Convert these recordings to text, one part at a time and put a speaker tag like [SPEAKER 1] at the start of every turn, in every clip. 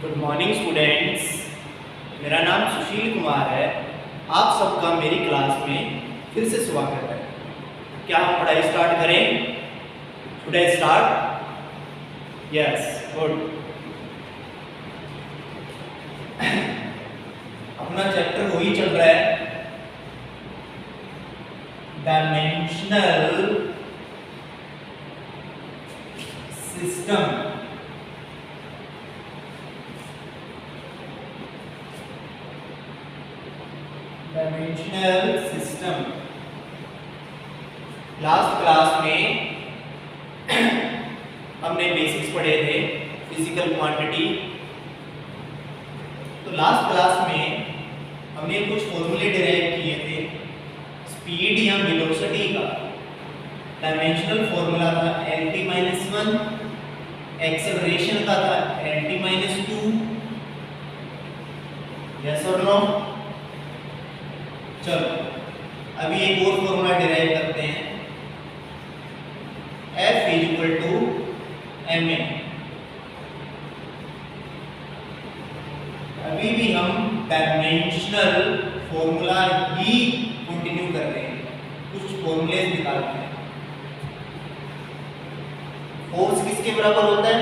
[SPEAKER 1] Good morning students, मेरा नाम सुशील कुमार है। आप सबका मेरी क्लास में फिर से स्वागत है। क्या हम पढ़ाई स्टार्ट करें? Should I start? Yes, good. अपना चैप्टर वही चल रहा है, dimensional system. Dimensional system. Last class में हमने बेसिक्स पढ़े थे, फिजिकल क्वांटिटी। तो लास्ट क्लास में हमने कुछ फॉर्मूले डिराइव किए थे स्पीड या वेलोसिटी का। डायमेंशनल फॉर्मूला था LT-1, एक्सेलरेशन का था LT-2। यस और नो? चलो अभी एक और फॉर्मूला डिराइव करते हैं, F=ma। अभी भी हम डायमेंशनल फॉर्मूला ही कंटिन्यू कर रहे हैं, कुछ फॉर्मूले निकालते हैं। फोर्स किसके बराबर होता है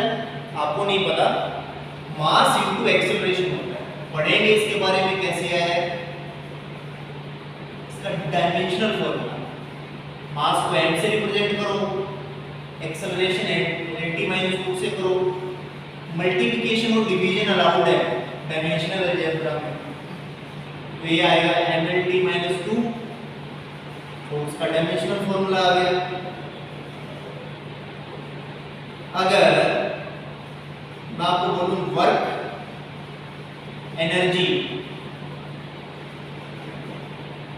[SPEAKER 1] आपको नहीं पता, मास इनटू एक्सेलरेशन होता है। पढ़ेंगे इसके बारे में कैसे आया है, डायमेंशनल फॉर्मूला। मास को m से रिप्रेजेंट करो, एक्सेलरेशन LT-2 से करो। मल्टीप्लिकेशन और डिवीजन अलाउड है डायमेंशनल अलजेब्रा में, तो ये आएगा mLT-2, तो उसका डायमेंशनल फॉर्मूला आ गया। अगर मैं आपको बोलूं वर्क, एनर्जी,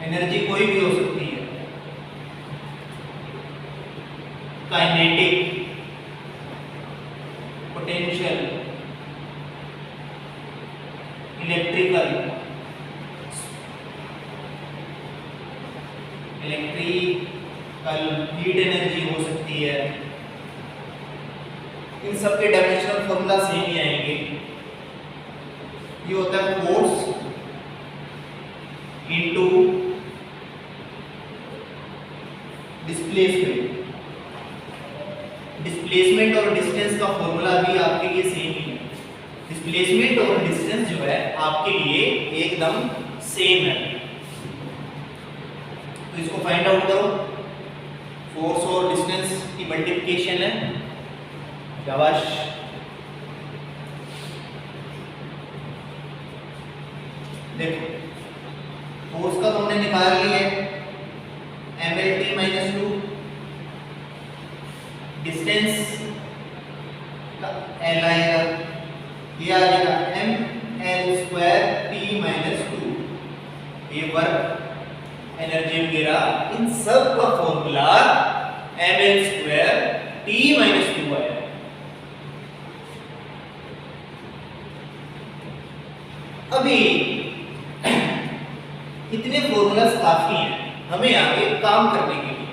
[SPEAKER 1] एनर्जी कोई भी हो सकती है, kinetic, potential, electrical, heat energy हो सकती है। इन सब के डायमेंशनल फॉर्मूला सेम ही आएंगे। ये होता है फोर्स इनटू डिस्प्लेसमेंट। डिस्प्लेसमेंट और डिस्टेंस का फॉर्मूला भी आपके लिए सेम ही है। डिस्प्लेसमेंट और डिस्टेंस जो है आपके लिए एकदम सेम है, तो इसको फाइंड आउट करो। फोर्स और डिस्टेंस की मल्टीप्लिकेशन है, शाबाश। देखो फोर्स का तुमने निकाल लिया है mLT-2, डिस्टेंस का L आएगा, ये आ जाएगा mL²T-2। ये वर्क, एनर्जी वगैरह इन सब का फॉर्मूला mL²T-2 है। अभी इतने फॉर्मूलास काफी हैं हमें आगे काम करने के लिए।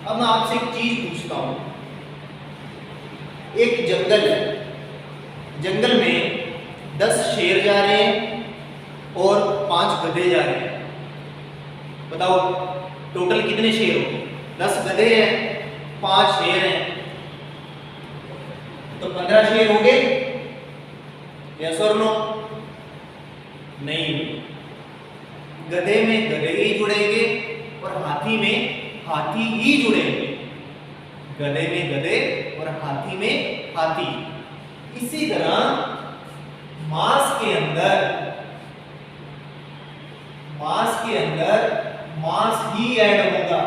[SPEAKER 1] अब मैं आपसे एक चीज पूछता हूं, एक जंगल है, जंगल में 10 शेर जा रहे हैं और 5 गधे जा रहे हैं। बताओ टोटल कितने शेर हो गए? 10 गधे हैं, 5 शेर हैं, तो 15 शेर हो गए। यस और नो? नहीं, गधे में गधे ही जुड़ेंगे और हाथी में हाथी ही जुड़ेंगे। गधे में गधे और हाथी में हाथी। इसी तरह मास के अंदर मास ही ऐड होगा।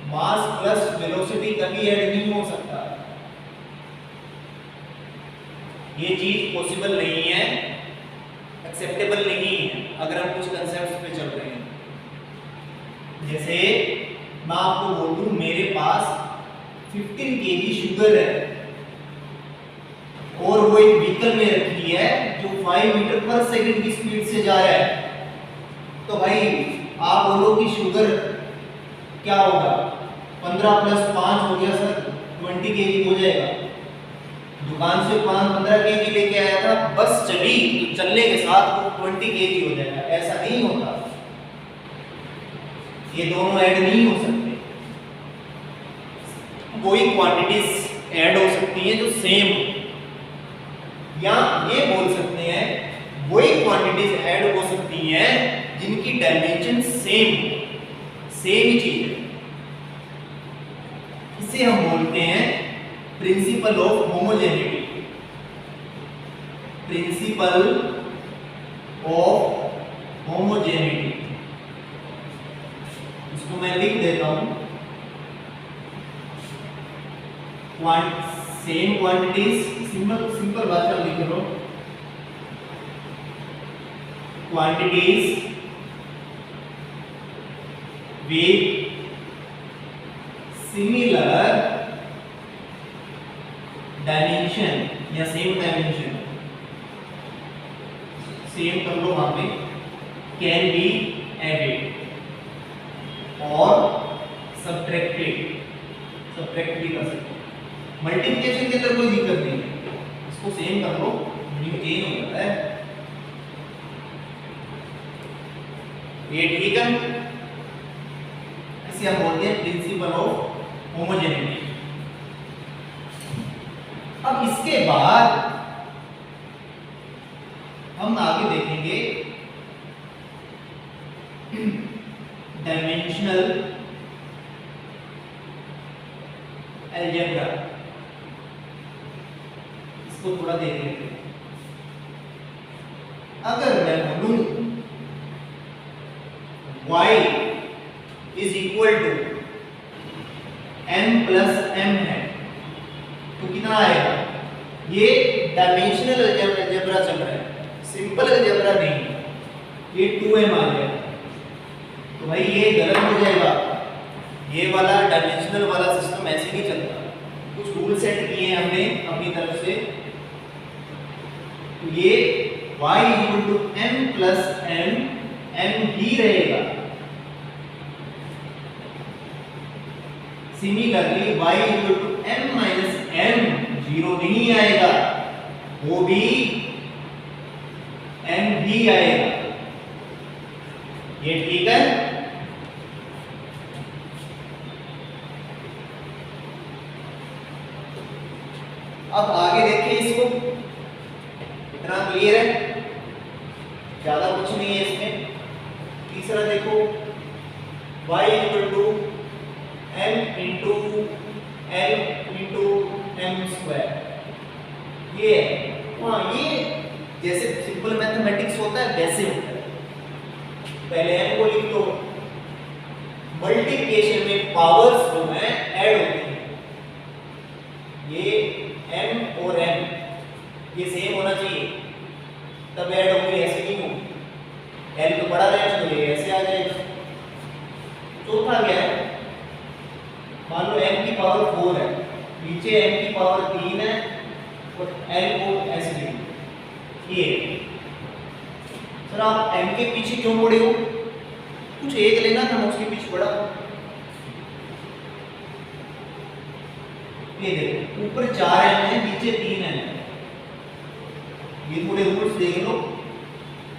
[SPEAKER 1] मास प्लस वेलोसिटी कभी ऐड नहीं हो सकता। ये चीज पॉसिबल नहीं है, एक्सेप्टेबल नहीं है अगर हम कुछ कंसेप्ट्स पे चल रहे हैं। जैसे मैं आपको बोल दूं मेरे पास 15 kg शुगर है और वो एक व्हीकल में रखी है जो 5 मीटर पर सेकंड की स्पीड से जा रहा है, तो भाई आप बोलो कि शुगर क्या होगा? 15 + 5 हो गया सर 20 केजी हो जाएगा। दुकान से 15 केजी लेके आया था, बस चली तो चलने के साथ वो 20 केजी हो जाएगा, ऐसा नहीं होता। ये दोनों ऐड नहीं हो सकते। कोई क्वांटिटीज ऐड हो सकती हैं जो सेम, या ये बोल सकते हैं वही क्वांटिटीज ऐड हो सकती हैं जिनकी डायमेंशन सेम ही चीज है। इसे हम बोलते हैं principle of homogeneity. Principle of homogeneity, इसको मैं लिख देता हूं। सेम क्वांटिटीज, सिंपल भाषा में लिख लो, क्वांटिटीज विथ सिमिलर डायमेंशन या सेम डायमेंशन, सेम कर लो वहां पे, कैन बी एडेड और सब्ट्रैक्टेड भी कर सकते हो। मल्टीप्लिकेशन के अंदर कोई दिक्कत नहीं है, इसको सेम कर लो, न्यू चेंज हो जाता है। ये ठीक है, इसे हम बोलते हैं प्रिंसिपल ऑफ होमोजेनिटी। अब इसके बाद हम आगे देखेंगे डायमेंशनल अलजेब्रा, इसको थोड़ा देख लेते हैं। अगर मैं बोलूं y is equal to m plus m है तो कितना आएगा? ये डायमेंशनल अलजेब्रा चल रहा है, सिंपल अलजेब्रा नहीं, ये 2m आ जाएगा। तो भाई ये गलत हो जाएगा, ये वाला डायमेंशनल वाला सिस्टम ऐसे नहीं चलता। कुछ रूल सेट किए हैं हमने अपनी तरफ से, तो ये y equal to m plus m, m ही रहेगा। Similarly y equal to m minus m, zero नहीं आएगा, वो भी m ही आएगा। ये ठीक है। अब आगे देखिए इसको, इतना क्लियर है, ज्यादा कुछ नहीं है इसमें। तीसरा देखो, y equal to m into l into m square, ये हाँ, ये जैसे सिंपल मैथमेटिक्स होता है वैसे होता है। पहले m को लिख लो, मल्टीप्लिकेशन में पावर्स जो है ऐड होती है, ये m और m ये सेम होना चाहिए तब ऐड होंगे, ऐसे नहीं होंगे। l तो बड़ा रहेगा तो ये ऐसे आ जाएगा। चौथा क्या है, मान लो m की पावर 4 है, नीचे m की पावर 3 है और l को ऐसे लिख लो। ये सर आप m के पीछे क्यों मुड़े हो? कुछ एक लेना था, उसके पीछे बढ़ा। ये देखो, ऊपर 4m है, नीचे 3m है। ये थोड़े रूल्स देख लो,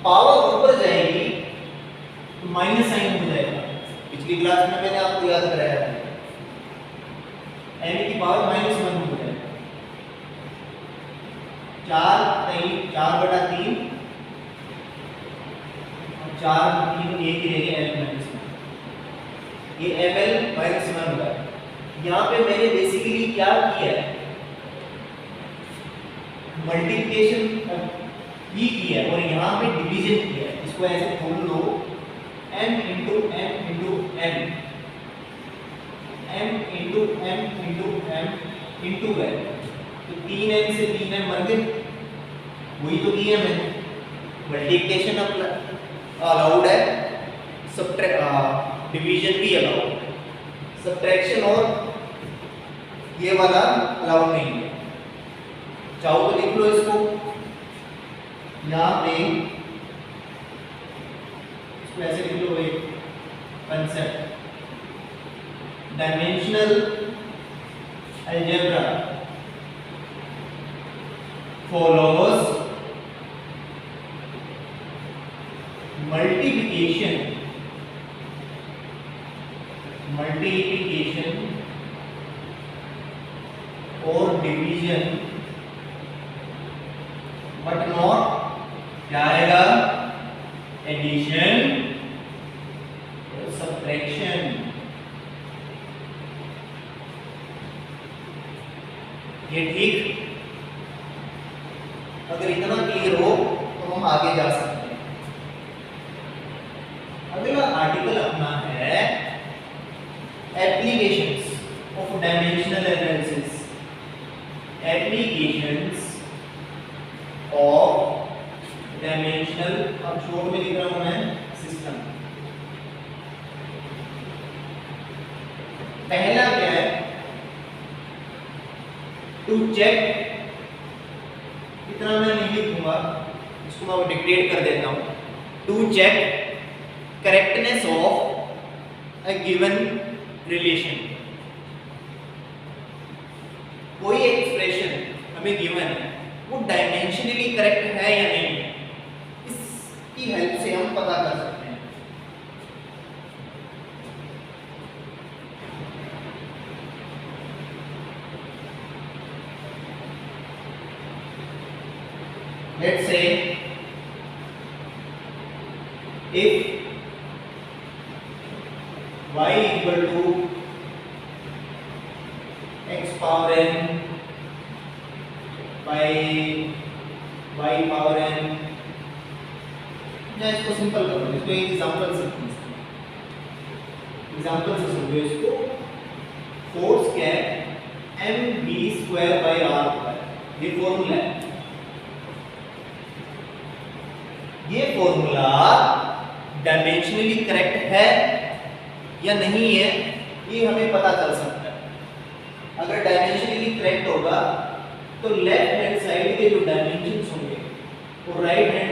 [SPEAKER 1] पावर ऊपर जाएगी तो माइनस साइन हो जाएगा। पिछली क्लास में मैंने आपको याद कराया था, m की पावर -1 हो जाएगा। 4/3 और 4 3 एक ही रहेगा, l -1, ये ml -1 होगा। यहाँ पे मैंने बेसिकली क्या किया है, मल्टीप्लिकेशन ही किया है और यहाँ पे डिवीजन किया है। इसको ऐसे खोल लो, m into m into m, m into m into m into n, तो 3m से 3m मर गए, वही तो किया मैंने। मल्टीप्लिकेशन अलाउड है, डिवीजन भी अलाउड है, सब्ट्रैक्शन और ये वाला अलाउड नहीं है। चाहो तो लिख लो इसको, यहाँ पे इसको ऐसे लिख लो, एक concept dimensional algebra follows multiplication or division but not क्या आएगा एडिशन और सब्ट्रैक्शन। ये ठीक, अगर इतना क्लियर हो तो हम आगे जा सकते हैं। अगला आर्टिकल अपना है applications of dimensional analysis, applications of dimensional, अब शॉर्ट में लिख रहा हूं मैं, सिस्टम। पहला क्या है, टू चेक, इतना मैं नहीं लिखूंगा, इसको मैं डिक्टेट कर देता हूं। To check correctness of a given relation, कोई एक्सप्रेशन हमें गिवन है वो डायमेंशनली करेक्ट है या नहीं है, इसकी हेल्प से हम पता कर सकते हैं। Let's say if y equal to x power n by y power n, मैं इसको सिंपल कर दूं, इसको एक एग्जांपल से समझो इसको। फोर्स क्या है, mv² by r, ये फॉर्मूला है। ये फॉर्मूला डायमेंशनली करेक्ट है या नहीं है, ये हमें पता चल सकता है। अगर डायमेंशनली करेक्ट होगा तो लेफ्ट हैंड साइड के जो डायमेंशंस होंगे वो राइट हैंड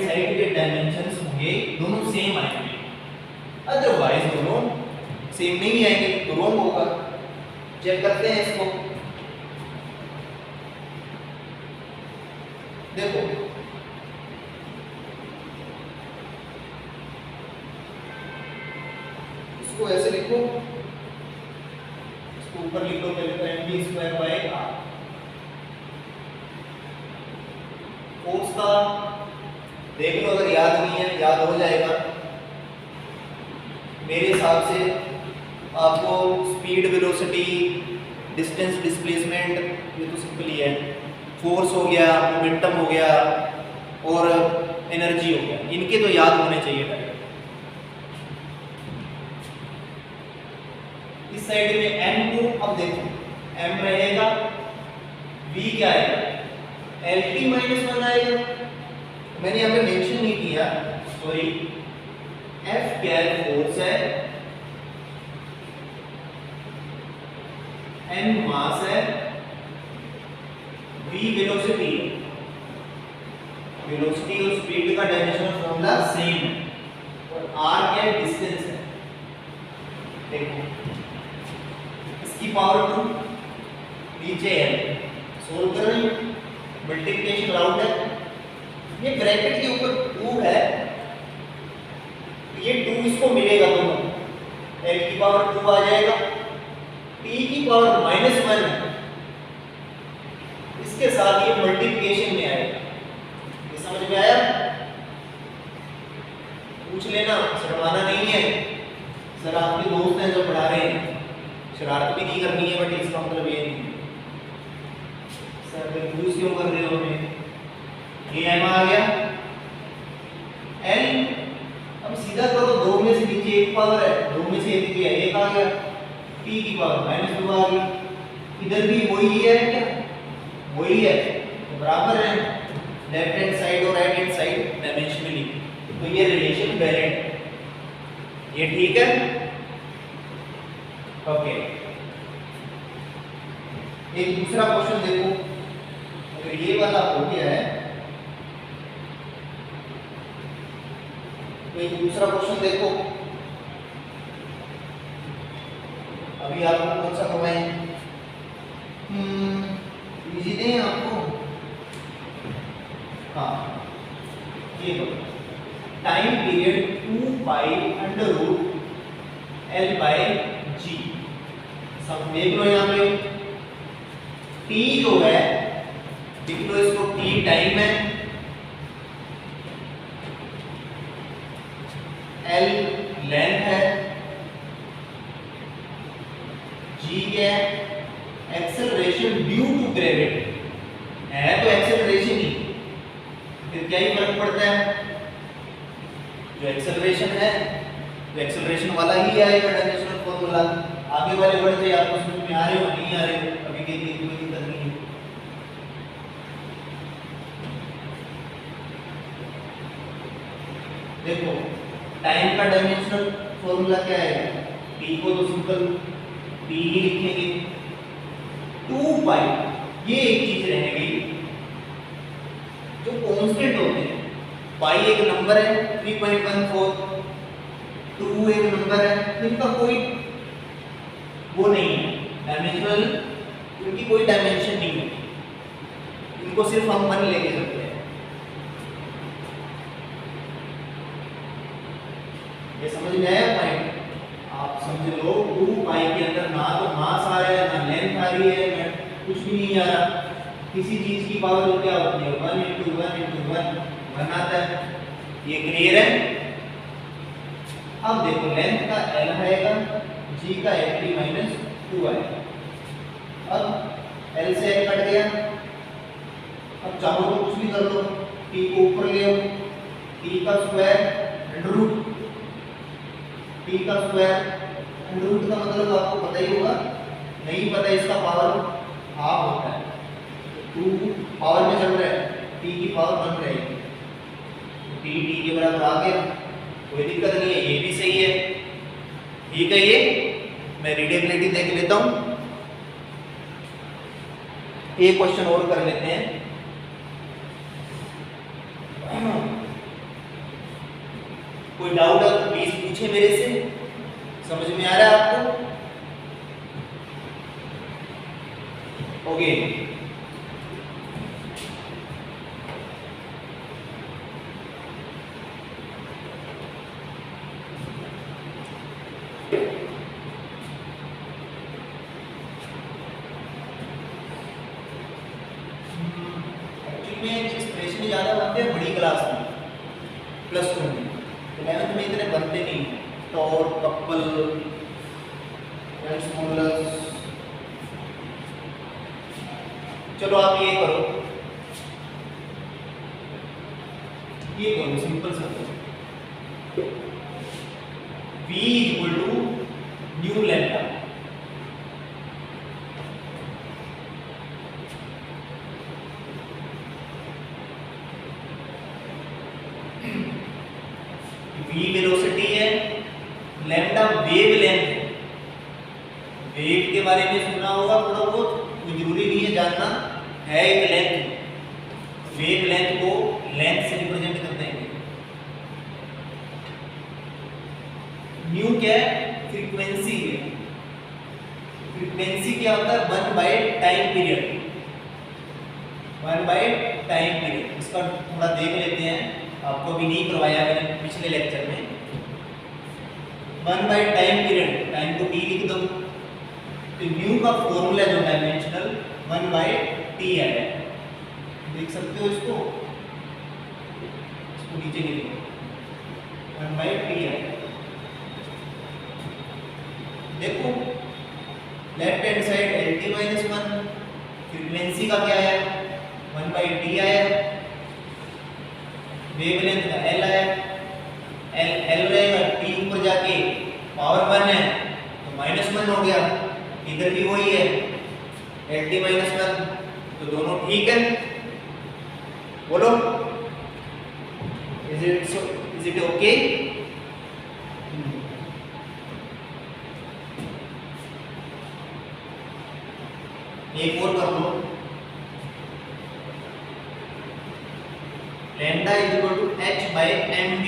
[SPEAKER 1] साइड के डायमेंशंस होंगे, दोनों सेम आएंगे। अदरवाइज दोनों सेम नहीं आएंगे तो रॉन्ग होगा। चेक करते हैं इसको, देखो इसको ऐसे लिखो, इसको ऊपर लिख लो पहले तो mv² by r। फोर्स का देख लो, अगर याद नहीं है याद हो जाएगा मेरे हिसाब से। आपको स्पीड, वेलोसिटी, डिस्टेंस, डिस्प्लेसमेंट, ये तो सिंपल ही है। फोर्स हो गया, मोमेंटम हो गया और एनर्जी हो गया, इनके तो याद होने चाहिए था। इस साइड में m को, अब देखो m रहेगा, v क्या आएगा, lt - 1 आएगा। मैंने यहाँ पे मेंशन नहीं किया, सॉरी। f क्या है, फोर्स है, m मास है, v वेलोसिटी है। वेलोसिटी और स्पीड का डायमेंशनल फॉर्मूला सेम है, और r क्या है, डिस्टेंस है। देखो इसकी पावर 2 नीचे है, सोल्व कर रहे हैं, मल्टीप्लिकेशन राउंड है, ये ब्रैकेट के ऊपर 2 है, ये 2 इसको मिलेगा दोनों, l की पावर 2 आ जाएगा, t की पावर -1 है, इसके साथ ये मल्टीप्लिकेशन में आएगा। ये समझ में आया? पूछ लेना, शर्माना नहीं है। सर आपके दोस्त हैं जो पढ़ा रहे हैं, शरारत भी नहीं करनी है, बट इसका मतलब ये नहीं है सर कंफ्यूज क्यों कर रहे हो हमें। ये m आ गया, n अब सीधा करो, 2 में से नीचे 1 पावर है, 2 में से 1 गया, 1 आ गया, t की पावर -2 आ गई। इधर भी वही है, क्या वही है, तो बराबर है, लेफ्ट हैंड साइड और राइट हैंड साइड डायमेंशनली, तो ये रिलेशन वैलिड है, ये ठीक है। ओके, एक दूसरा क्वेश्चन देखो, अगर ये वाला हो गया है तो एक दूसरा क्वेश्चन देखो। अभी आपको कौन सा करवाएं? इजी दें आपको। हाँ, ये बोलो time period 2 pi under root L by G। सब देख लो यहाँ पे T जो है, देख लो इसको, T टाइम है, L लेंथ है, G क्या है? एक्सेलरेशन ड्यू टू ग्रेविटी है, तो एक्सेलरेशन ही, फिर क्या ही फर्क पड़ता है? जो एक्सेलरेशन है, जो एक्सेलरेशन वाला ही आएगा डायमेंशनल फॉर्मूला। आगे वाले वर्ड से आपको समझ में आ रहे हो नहीं आ रहे हो, अभी के लिए कोई दिक्कत नहीं है। देखो टाइम का डायमेंशनल फॉर्मूला क्या है? t को तो सिंपल t ही लिखेंगे, 2 पाई, ये एक चीज रहेगी जो कांस्टेंट होते हैं। पाई एक नंबर है 3.14, 2 एक नंबर है, इनका कोई वो नहीं है डायमेंशनल, इनकी कोई डायमेंशन नहीं है, इनको सिर्फ हम 1 लेके चलते हैं। ये समझ में आया पॉइंट? आप समझ लो 2 पाई के अंदर ना तो मास आ रहा है ना लेंथ आ रही है, ना कुछ भी नहीं आ रहा। किसी चीज की पावर क्या होती है? 1 × 1 × 1 आता है। ये क्लियर है? अब देखो लेंथ का L आएगा, G का L माइनस 2 आएगा। अब L से L कट गया, अब चाहो तो कुछ भी कर लो, T को ऊपर ले आओ, T का स्क्वायर अंडर रूट, T का स्क्वायर अंडर रूट का मतलब आपको पता ही होगा, नहीं पता इसका पावर हाफ होता है, 2 पावर में चल रहा है, T की पावर 1 रहेगी, T के बराबर आ गया, कोई दिक्कत नहीं है, ये भी सही है, ठीक है। ये मैं रीडेबिलिटी देख लेता हूं, एक क्वेश्चन और कर लेते हैं। कोई डाउट है प्लीज पूछे मेरे से, समझ में आ रहा है आपको? ओके, एक्सप्रेशन ज्यादा बनते हैं बड़ी क्लास में, +2 में, 11th में इतने बनते नहीं, टॉर, कपल, एंड मॉडुलस। चलो आप ये करो, ये करो सिंपल सा, V = new lambda, V velocity है, लैम्डा वेव लेंथ है। वेव के बारे में सुना होगा थोड़ा बहुत, कोई जरूरी नहीं है जानना, है एक लेंथ, वेव लेंथ को लेंथ से रिप्रेजेंट करते हैं। न्यू क्या है? फ्रीक्वेंसी है। फ्रीक्वेंसी क्या होता है? 1/टाइम पीरियड, 1/टाइम पीरियड। इसका थोड़ा देख लेते हैं, आपको भी नहीं करवाया मैंने पिछले लेक्चर में। 1/टाइम पीरियड, टाइम को t लिख दो, तो न्यू का फॉर्मूला जो डायमेंशनल 1/t है, देख सकते हो इसको नीचे लिखो, 1/t है। देखो left hand side LT-1, frequency का क्या है? 1/t आया, वेवलेंथ का L आया, L रहेगा, T ऊपर जाके पावर 1 है तो -1 हो गया, इधर भी वही है LT-1, तो दोनों ठीक है। बोलो इज इट ओके? एक और कर लो, लैम्डा = h/mv,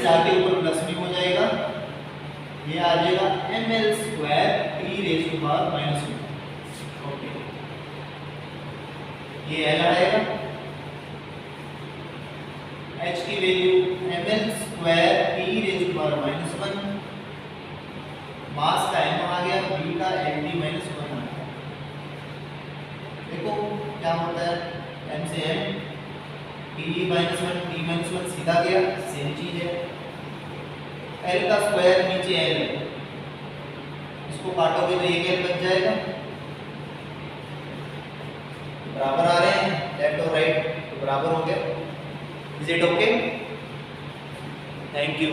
[SPEAKER 1] माइनस जाके ऊपर प्लस में हो जाएगा, ये आ जाएगा ml square t raise to power minus 1। Okay, ये l आएगा, h की value ml square t raise to power minus 1, mass का m आ गया, b का ld माइनस 1 आ गया। देखो क्या होता है, m से m t minus 1 t minus 1 सीधा गया, सेम चीज है। l का स्क्वायर नीचे l है, इसको काटोगे तो ये क्या बच जाएगा, बराबर आ रहे हैं लेफ्ट और राइट, तो बराबर हो गया। Is it okay? Thank you.